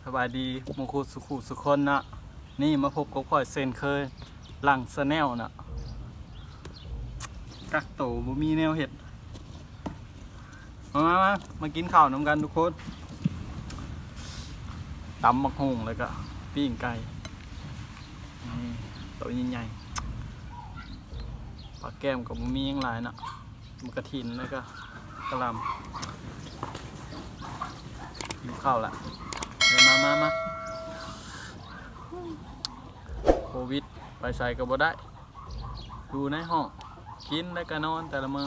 สบายดีมงคุดสุขุสุคนนะนี่มาพบกับข่อยเซนเคยหลังสแนลนะกักโตบ่มีแนวเห็ดมากินข้าวน้ำกันทุกคนตำมักฮุงแล้วก็ปิ้งไก่ตัวใหญ่ๆปลาแก้มกับบ่มีอย่างไรนะมกระถินแล้วก็กระลำอยู่ข้าวละเดี๋ยวมาโควิดไปใส่ก็บ่ได้ดูในห้องกินแล้วก็นอนแต่ละมื้อ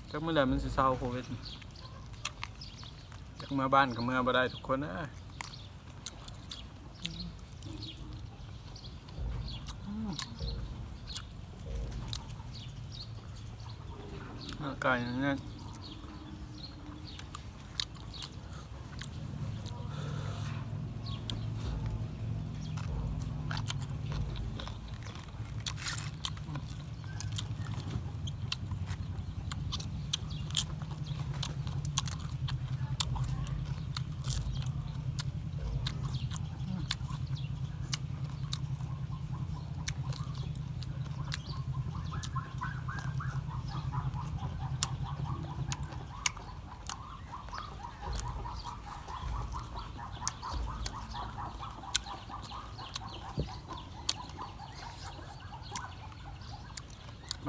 จักมื้อใดมันสิเศร้าโควิดจักเมื่อบ้านก็เมื่อบ่ได้ทุกคนไก่เนี่ย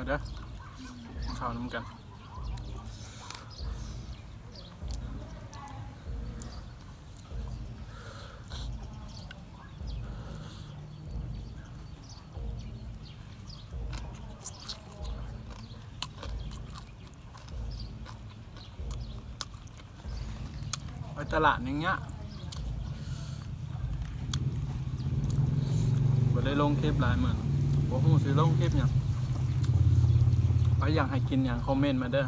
มาเด้อข้าวน้ำกันไปตลาดอย่างเงี้ยบ่ได้ลงคลิปหลายเหมือนบ่ฮู้สิลงคลิปหยังไปอยากให้กินอย่างคอมเมนต์มาเด้อ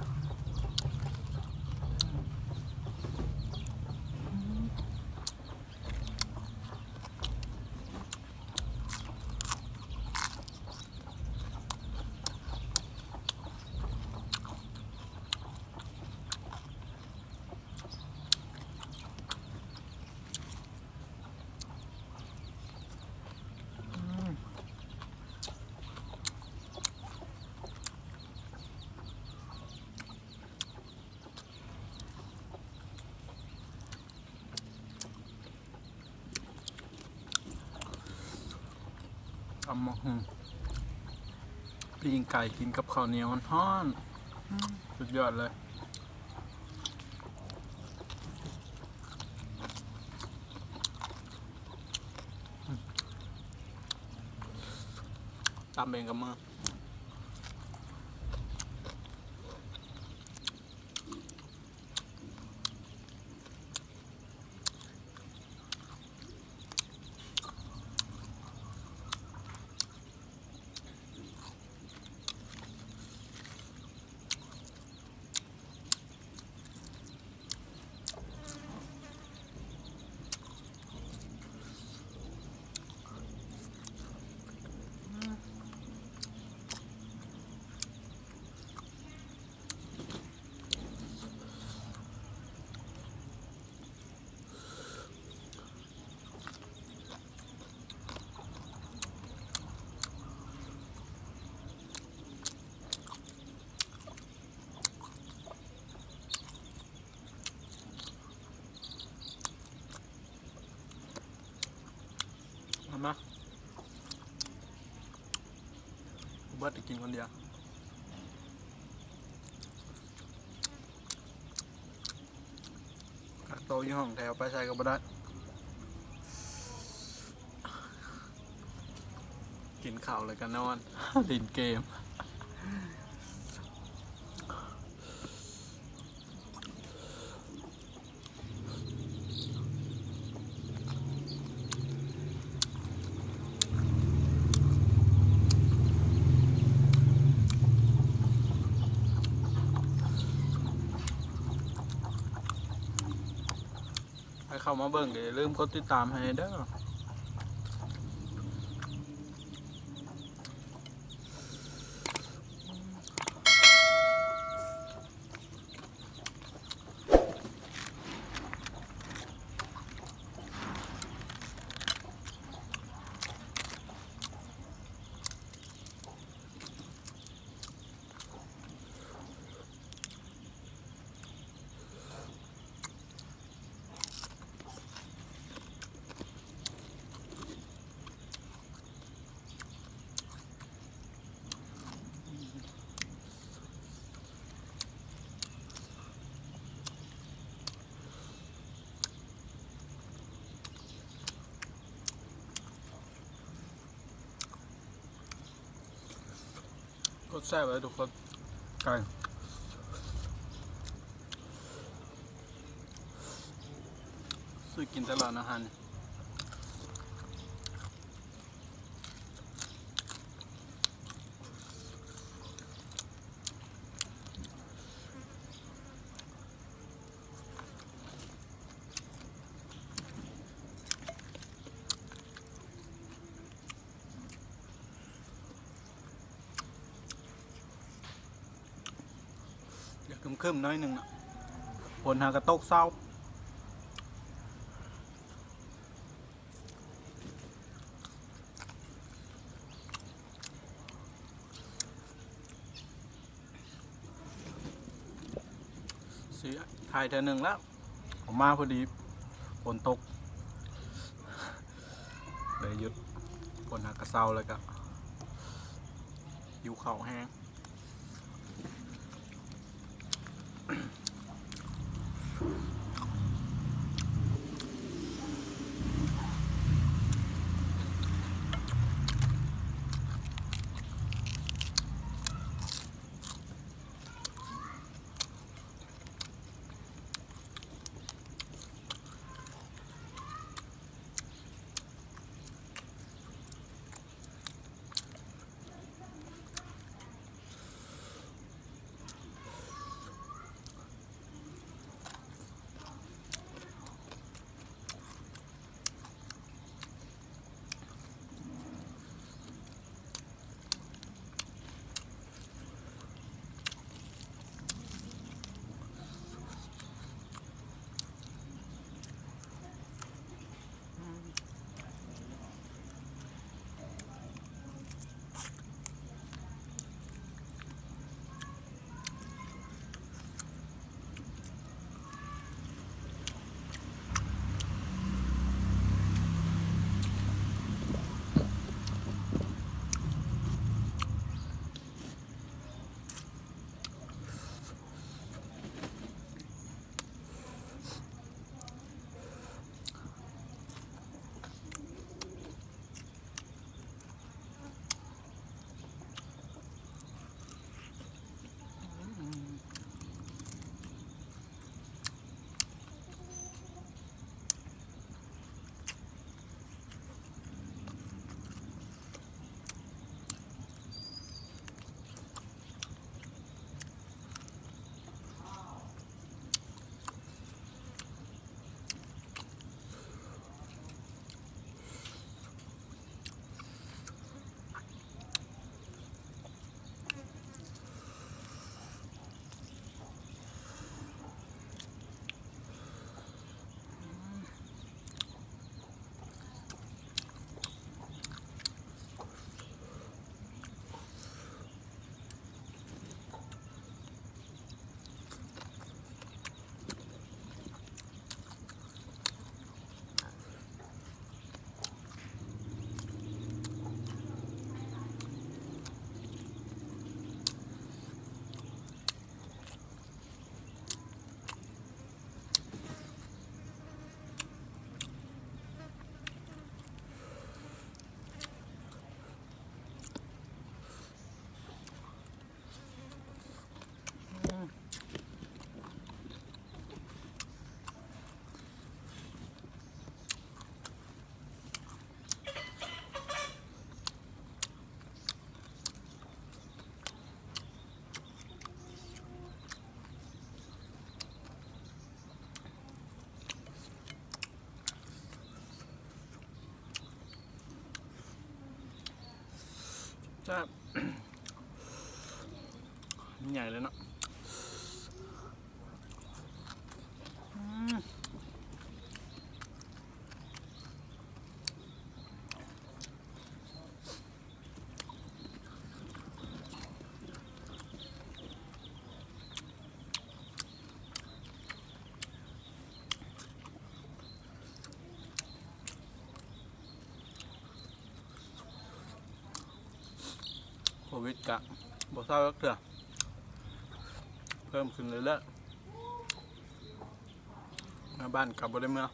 ตำมะฮุงปิ้งไก่กินกับข้าวเหนียวฮ้อนสุดยอดเลยตำเองกับมือมาเบิร์ดจะกินคนเดียวกักโตอยู่ห้องแถวไปใส่ก็บ่ได้กินข้าวเลยกันนอน เล่นเกมให้เข้ามาเบิ่งเดี๋ยวลืมกดติดตามให้เด้อ ตรแซ่บเลยทุกคนไก่ซื้อกินตลอดอาหารอยากคึมๆน้อยหนึ่งนะฝนหากระตกเศร้าซื้อถ่ายเธอหนึ่งแล้วผมมาพอดีฝนตกเลยหยุดฝนหากระเศร้าเลยก็อยู่เข่าแห้งจ้า ใหญ่เลยเนาะโควิดกะบ่เศร้าก็เถอะเพิ่มขึ้นเรื่อยๆมาบ้านกลับบ่ได้เมื่อ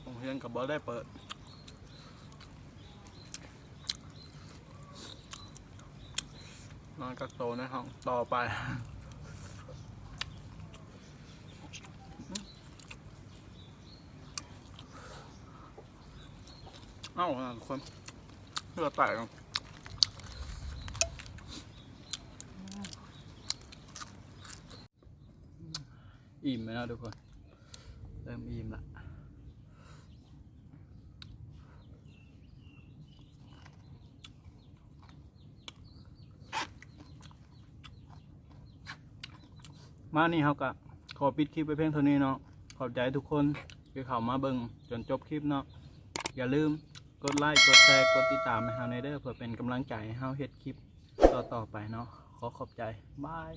โรงเรี รียนกับบอได้เปิดนอนกักโตวในห้องต่อไปเอ้าทุกคนเลือดแตกอิ่มไหมนะทุกคนเริ่มอิ่มละมานี่เขาก็ขอปิดคลิปไปเพียงเท่านี้เนาะขอบใจทุกคนที่เข้ามาเบิ่งจนจบคลิปเนาะอย่าลืมกดไลค์กดแชร์กดติดตามให้เฮาในเด้อเพื่อเป็นกำลังใจให้เฮาเฮ็ดคลิปต่อๆไปเนาะขอบใจบาย